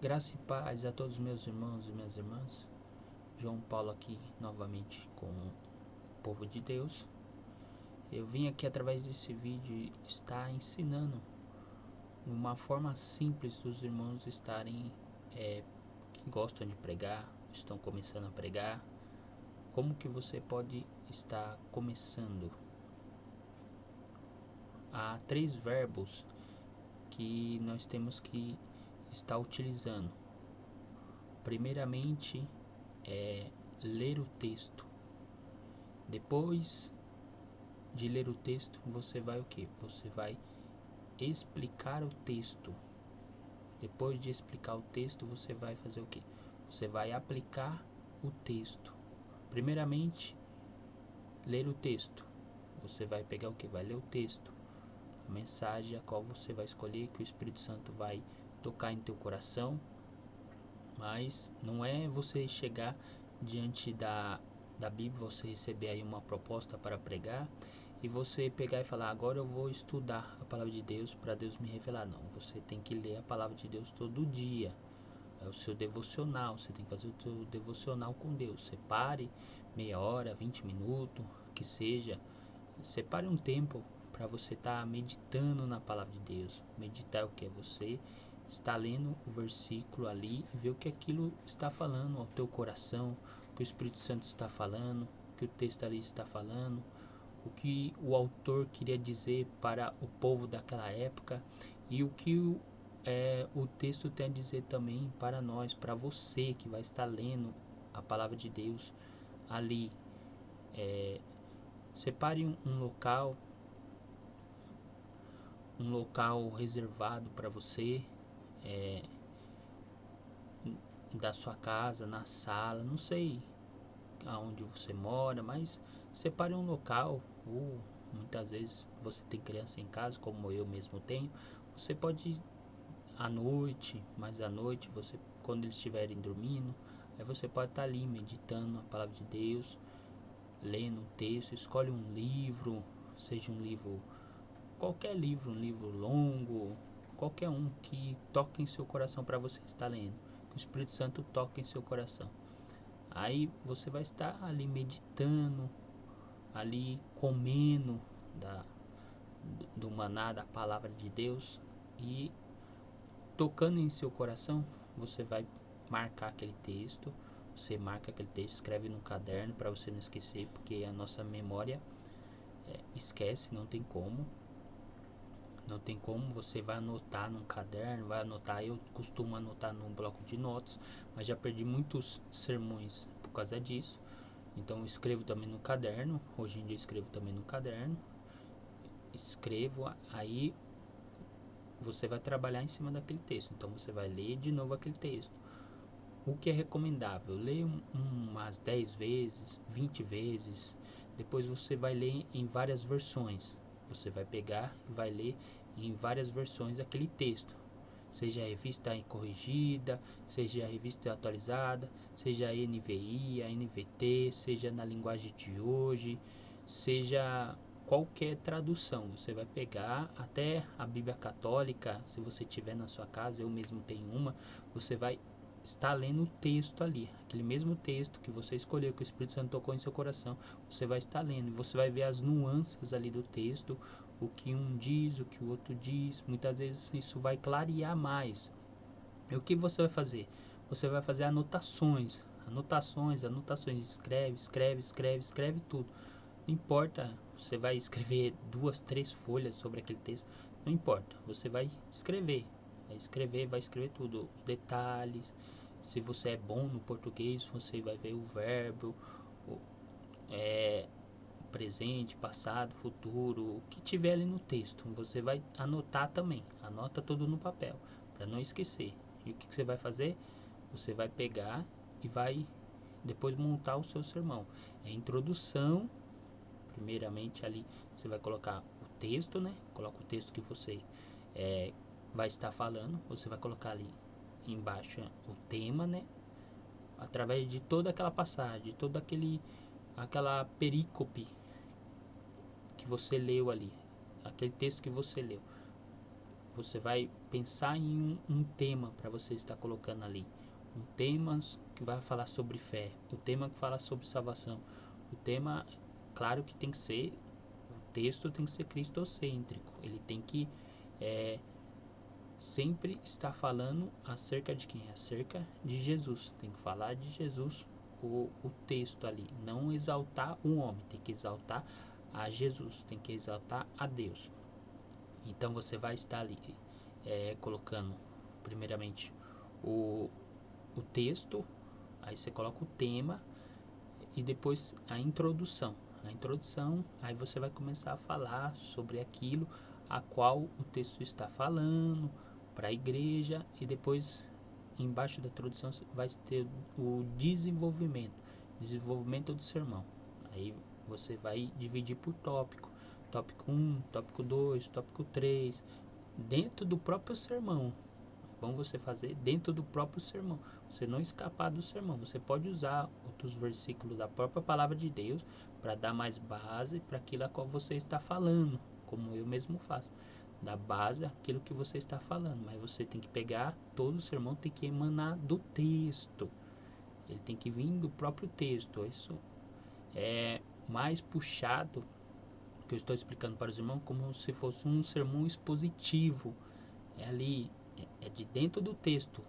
Graça e paz a todos meus irmãos e minhas irmãs. João Paulo aqui novamente com o povo de Deus. Eu vim aqui através desse vídeo estar ensinando uma forma simples dos irmãos estarem que gostam de pregar, estão começando a pregar. Como que você pode estar começando? Há 3 verbos que nós temos que estar utilizando. Primeiramente é ler o texto. Depois de ler o texto, você vai o que? Você vai explicar o texto. Depois de explicar o texto, você vai fazer o que? Você vai aplicar o texto. Primeiramente, ler o texto. Você vai pegar o que? Vai ler o texto. A mensagem a qual você vai escolher, que o Espírito Santo vai tocar em teu coração. Mas não é você chegar diante da Bíblia, você receber aí uma proposta para pregar e você pegar e falar, agora eu vou estudar a palavra de Deus para Deus me revelar. Não, você tem que ler a palavra de Deus todo dia. É o seu devocional, você tem que fazer o seu devocional com Deus. Separe meia hora, 20 minutos, que seja. Separe um tempo para você estar meditando na palavra de Deus. Meditar é o que? Você está lendo o versículo ali e ver o que aquilo está falando ao teu coração, o que o Espírito Santo está falando, o que o texto ali está falando, o que o autor queria dizer para o povo daquela época e o que o texto tem a dizer também para nós, para você que vai estar lendo a palavra de Deus ali. Separe um local reservado para você, da sua casa, na sala, não sei aonde você mora, mas separe um local, ou muitas vezes você tem criança em casa, como eu mesmo tenho, você pode à noite, mas à noite, você, quando eles estiverem dormindo, aí você pode estar ali meditando a palavra de Deus, lendo um texto, escolhe um livro, seja um livro, qualquer livro, um livro longo, qualquer um que toque em seu coração para você estar lendo, que o Espírito Santo toque em seu coração. Aí você vai estar ali meditando, ali comendo do maná da palavra de Deus e tocando em seu coração, você vai marcar aquele texto. Você marca aquele texto, escreve num caderno para você não esquecer, porque a nossa memória esquece, não tem como. Não tem como, você vai anotar num caderno, vai anotar, eu costumo anotar num bloco de notas, mas já perdi muitos sermões por causa disso. Então eu escrevo também no caderno, hoje em dia escrevo também no caderno, escrevo, aí você vai trabalhar em cima daquele texto, então você vai ler de novo aquele texto. O que é recomendável? Ler umas 10 vezes, 20 vezes, depois você vai ler em várias versões. Você vai pegar e vai ler em várias versões aquele texto. Seja a revista corrigida, seja a revista atualizada, seja a NVI, a NVT, seja na linguagem de hoje, seja qualquer tradução. Você vai pegar até a Bíblia Católica, se você tiver na sua casa, eu mesmo tenho uma, você vai estar lendo o texto ali, aquele mesmo texto que você escolheu, que o Espírito Santo tocou em seu coração, você vai estar lendo e você vai ver as nuances ali do texto, o que um diz, o que o outro diz. Muitas vezes isso vai clarear mais. E o que você vai fazer? Você vai fazer anotações, anotações, anotações. Escreve, escreve, escreve, escreve tudo. Não importa, você vai escrever 2, 3 folhas sobre aquele texto. Não importa, você vai escrever. Vai escrever tudo, os detalhes. Se você é bom no português, você vai ver o verbo, o, presente, passado, futuro, o que tiver ali no texto, você vai anotar também. Anota tudo no papel, para não esquecer. E o que você vai fazer? Você vai pegar e vai depois montar o seu sermão. É a introdução, primeiramente ali você vai colocar o texto, né? Coloca o texto que você vai estar falando. Você vai colocar ali embaixo o tema, né? Através de toda aquela passagem, de toda aquela perícope que você leu ali, aquele texto que você leu. você vai pensar em um tema para você estar colocando ali. Um tema que vai falar sobre fé, o tema que fala sobre salvação. O tema, claro que tem que ser, o texto tem que ser cristocêntrico. Ele tem que sempre estar falando acerca de quem? Acerca de Jesus. Tem que falar de Jesus o texto ali. Não exaltar um homem, tem que exaltar a Jesus, tem que exaltar a Deus. Então você vai estar ali colocando primeiramente o texto, aí você coloca o tema e depois a introdução. A introdução, aí você vai começar a falar sobre aquilo a qual o texto está falando para a igreja, e depois embaixo da introdução vai ter o desenvolvimento do sermão. Aí você vai dividir por tópico. Tópico 1, tópico 2, tópico 3, dentro do próprio sermão. É bom você fazer dentro do próprio sermão. Você não escapar do sermão. Você pode usar outros versículos da própria palavra de Deus para dar mais base para aquilo a qual você está falando, como eu mesmo faço. Dar base àquilo que você está falando. Mas você tem que pegar todo o sermão, tem que emanar do texto. Ele tem que vir do próprio texto. Isso é mais puxado, que eu estou explicando para os irmãos, como se fosse um sermão expositivo. É ali, é de dentro do texto.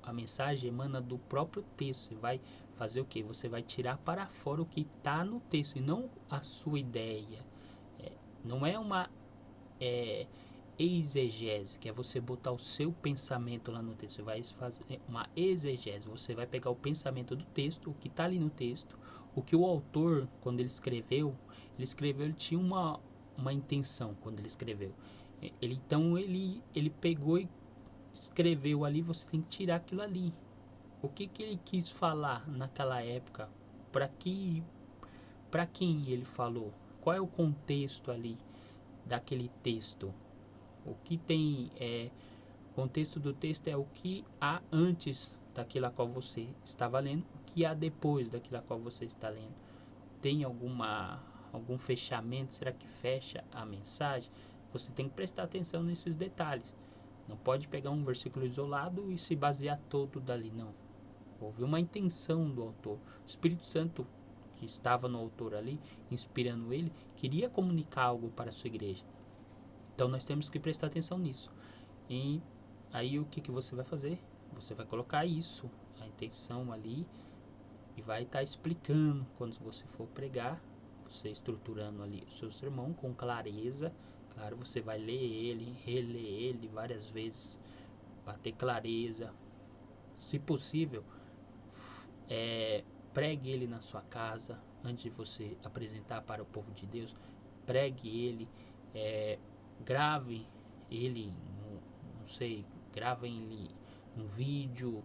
A mensagem emana do próprio texto. Você vai fazer o que? Você vai tirar para fora o que está no texto e não a sua ideia. Não é uma exegese, que é você botar o seu pensamento lá no texto. Você vai fazer uma exegese. Você vai pegar o pensamento do texto, o que está ali no texto, o que o autor, quando ele escreveu, ele tinha uma intenção quando ele escreveu. Então ele pegou e escreveu ali, você tem que tirar aquilo ali. O que ele quis falar naquela época? Para quem ele falou? Qual é o contexto ali daquele texto? O que tem o contexto do texto é o que há antes daquilo a qual você estava lendo, o que há depois daquilo a qual você está lendo. Tem algum fechamento? Será que fecha a mensagem? Você tem que prestar atenção nesses detalhes. Não pode pegar um versículo isolado e se basear todo dali, não. Houve uma intenção do autor. O Espírito Santo, que estava no autor ali, inspirando ele, queria comunicar algo para a sua igreja. Então nós temos que prestar atenção nisso. E aí o que você vai fazer? Você vai colocar isso, a intenção ali, e vai estar explicando quando você for pregar, você estruturando ali o seu sermão com clareza. Claro, você vai ler ele, reler ele várias vezes para ter clareza. Se possível, pregue ele na sua casa antes de você apresentar para o povo de Deus. Pregue ele, grave ele, não sei, grave ele um vídeo.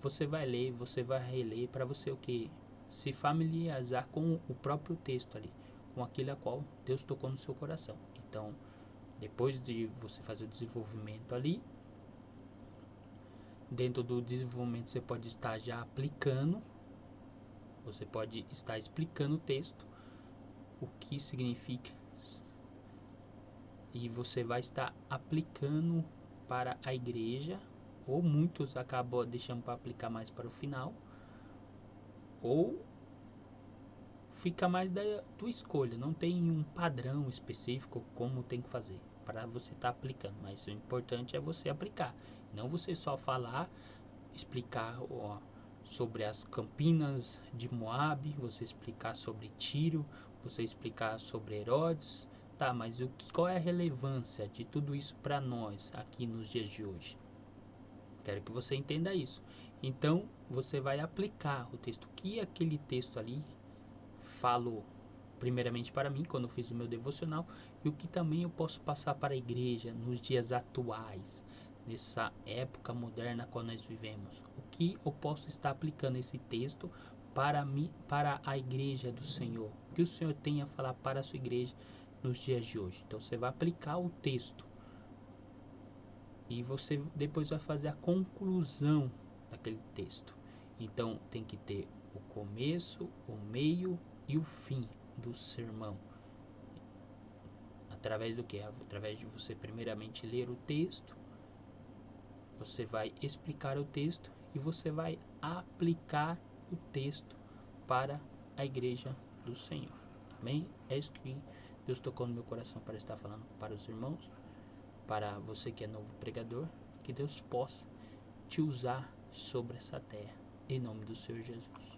Você vai ler, você vai reler para você o que? Se familiarizar com o próprio texto ali, com aquilo a qual Deus tocou no seu coração. Então, depois de você fazer o desenvolvimento ali, dentro do desenvolvimento você pode estar já aplicando, você pode estar explicando o texto, o que significa, e você vai estar aplicando para a igreja, ou muitos acabam deixando para aplicar mais para o final, ou fica mais da tua escolha. Não tem um padrão específico como tem que fazer para você estar aplicando, mas o importante é você aplicar, não você só falar, explicar sobre as campinas de Moabe, você explicar sobre Tiro, você explicar sobre Herodes. Tá, mas qual é a relevância de tudo isso para nós aqui nos dias de hoje? Quero que você entenda isso. Então, você vai aplicar o texto, que aquele texto ali falou primeiramente para mim quando eu fiz o meu devocional, e o que também eu posso passar para a igreja nos dias atuais, nessa época moderna qual nós vivemos. O que eu posso estar aplicando esse texto para mim, para a igreja do Senhor? O que o Senhor tem a falar para a sua igreja nos dias de hoje? Então você vai aplicar o texto e você depois vai fazer a conclusão daquele texto. Então tem que ter o começo, o meio e o fim do sermão. Através do que? Através de você primeiramente ler o texto, você vai explicar o texto e você vai aplicar o texto para a igreja do Senhor. Amém? É isso que Deus tocou no meu coração para estar falando para os irmãos, para você que é novo pregador, que Deus possa te usar sobre essa terra, em nome do Senhor Jesus.